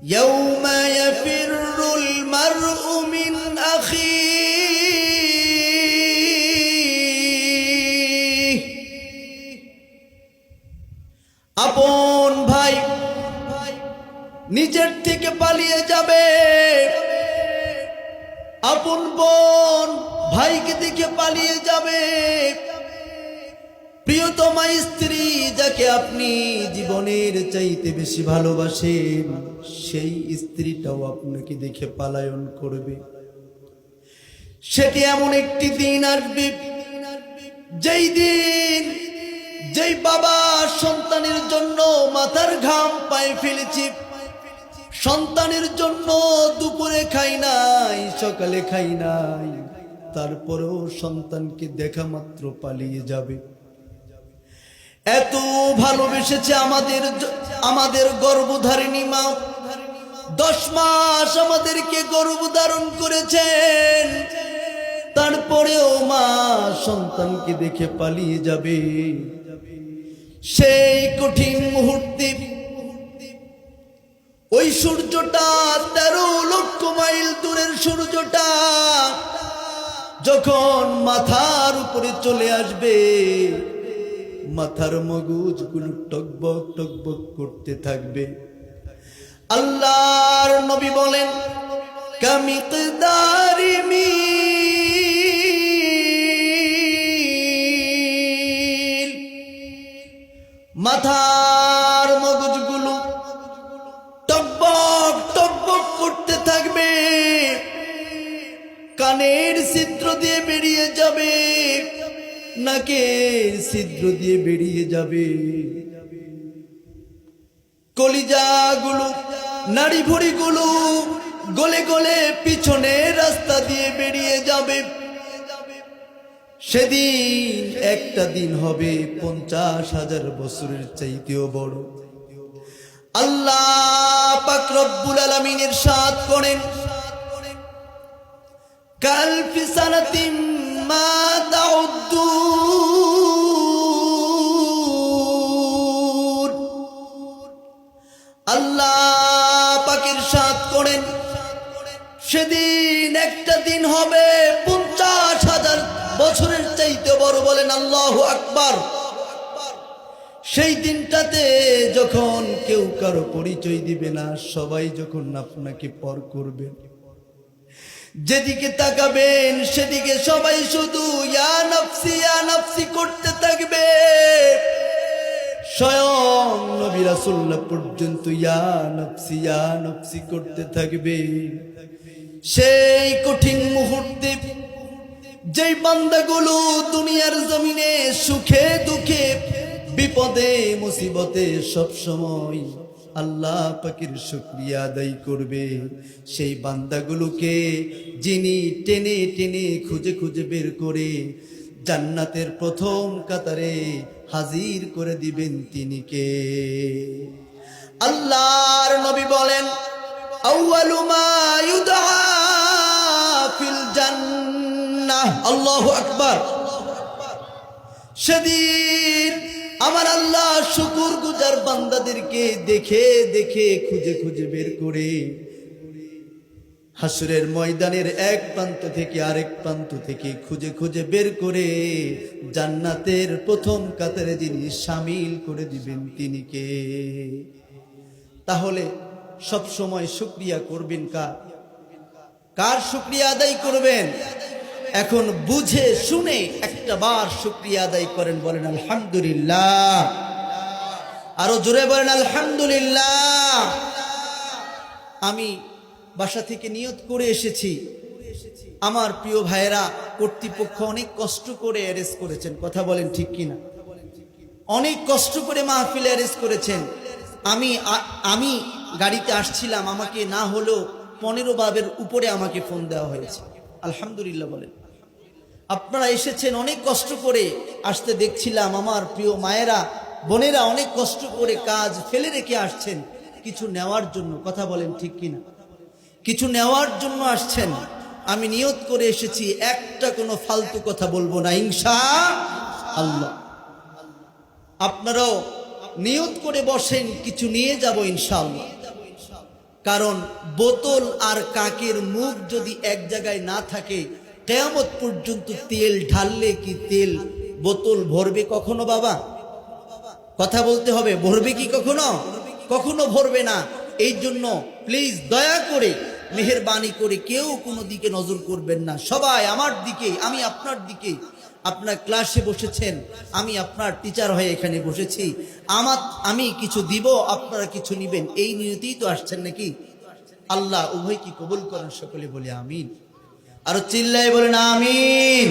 يوم يفر المرء من أخيه আপন ভাই নিজের থেকে পালিয়ে যাবে, আপন বোন ভাইকে দেখে পালিয়ে যাবে, প্রিয়তমা স্ত্রী যাকে আপনি জীবনের চাইতে বেশি ভালোবাসেন সেই স্ত্রীটাও আপনাকে দেখে পলায়ন করবে। সেটি এমন একটি দিন আসবে যেই দিন যেই বাবা সন্তানের জন্য মাথার ঘাম পায়ে ফেলেছে, সন্তানের জন্য দুপুরে খাই নাই, সকালে খাই নাই, তারপরেও সন্তানকে দেখা মাত্র পালিয়ে যাবে। এত ভালোবেসেছে আমাদের গর্ভধারিণী মা, 10 মাস আমাদেরকে গর্ভধারণ করেছেন, তারপরেও মা সন্তানকে দেখে পালিয়ে যাবে। সেই কঠিন মুহূর্তে ওই সূর্যটা 13 লক্ষ মাইল দূরের সূর্যটা যখন মাথার উপরে চলে আসবে, মাথার মগজগুলো টকবক টকবক করতে থাকবে। আল্লাহর নবী বলেন কামিকদারি মিল, মাথার মগজগুলো টকবক টকবক করতে থাকবে, কানের ছিদ্র দিয়ে বেরিয়ে যাবে, নাকের ছিদ্র দিয়ে বেরিয়ে যাবে, কলিজাগুলো নাড়ি ভুঁড়িগুলো গলে গলে পিছনের রাস্তা দিয়ে বেরিয়ে যাবে। সেদিন একটা দিন হবে 50,000 বছরের চাইতেও বড়। আল্লাহ পাক রব্বুল আলামিন ইরশাদ করেন কালফি সানাতিম মা তাউদ্দুন। আল্লাহ পাক ইরশাদ করেন সেদিন একটা দিন হবে 50,000 বছরের চাইতে বড়। বলেন আল্লাহু আকবার। সেই দিনটাতে যখন কেউ কারো পরিচয় দিবে না, সবাই যখন আপনাকে পর করবে, যেদিকে তাকাবেন সেদিকে সবাই শুধু ইয়া নাফসি ইয়া নাফসি করতে থাকবে। স্বয়ং নবী রাসূলুল্লাহ পর্যন্ত ইয়া নাফসি করতে থাকবে। সেই কঠিন মুহূর্তে যেই বান্দাগুলো দুনিয়ার জমিনে সুখে দুঃখে বিপদে মুসিবতে সব সময় আল্লাহ পাকের শুকরিয়া আদায় করবে, সেই বান্দাগুলোকে যিনি টেনে টেনে খুঁজে খুঁজে বের করে জান্নাতের প্রথম কাতারে হাজির করে দিবেন তিনি কে? আল্লাহর নবী বলেন আউয়ালু মা ইউদআ ফিল জান্নাহ। আল্লাহু আকবার। সেদিন আমার আল্লাহ শুকর গুজার বান্দাদেরকে দেখে দেখে খুঁজে খুঁজে বের করে হাসরের ময়দানের এক প্রান্ত থেকে আরেক প্রান্ত থেকে খুঁজে খুঁজে বের করে জান্নাতের প্রথম কাতারে যিনি শামিল করে দিবেন তিনি কে? তাহলে সব সময় শুকরিয়া করবেন কার শুকরিয়া আদায় করবেন? এখন বুঝে শুনে একটা বার শুকরিয়া আদায় করেন, বলেন আলহামদুলিল্লাহ। আরো জোরে বলেন আলহামদুলিল্লাহ। আমি বাসা থেকে নিয়ত করে এসেছি, আমার প্রিয় ভাইয়েরা কর্তৃপক্ষ অনেক কষ্ট করে অ্যারেঞ্জ করেছেন, কথা বলেন ঠিক কিনা? অনেক কষ্ট করে মাহফিল অ্যারেঞ্জ করেছেন। আমি গাড়িতে আসছিলাম, আমাকে না হলেও 15 বারের উপরে আমাকে ফোন দেওয়া হয়েছে। আলহামদুলিল্লাহ বলেন। আপনারা এসেছেন অনেক কষ্ট করে আসতে দেখছিলাম, আমার প্রিয় মায়েরা বোনেরা অনেক কষ্ট করে কাজ ফেলে রেখে আসছেন কিছু নেওয়ার জন্য, কথা বলেন ঠিক কিনা? কিছু নেওয়ার জন্য আসছেন। আমি নিয়ত করে এসেছি একটা কোনো ফালতু কথা বলবো না ইনশাআল্লাহ। আপনারাও নিয়ত করে বসেন কিছু নিয়ে যাব ইনশাআল্লাহ। কারণ বোতল আর কাকের মুখ যদি এক জায়গায় না থাকে, কিয়ামত পর্যন্ত তেল ঢাললে কি তেল বোতল ভরবে কখনো বাবা? কথা বলতে হবে, ভরবে কি কখনো? কখনো ভরবে না। এই জন্য প্লিজ দয়া করে মেহেরবানি করে কেউ কোনো দিকে নজর করবেন না, সবাই আমার দিকে, আমি আপনার দিকে। আপনার ক্লাসে বসেছেন, আমি আপনার টিচার হয়ে এখানে বসেছি, আমি কিছু দিব, আপনারা কিছু নিবেন, এই নিয়তেই তো আসছেন নাকি? আল্লাহ উভয় কি কবুল করেন, সকলে বলে আমিন। আরো চিল্লায় বলেন আমিন।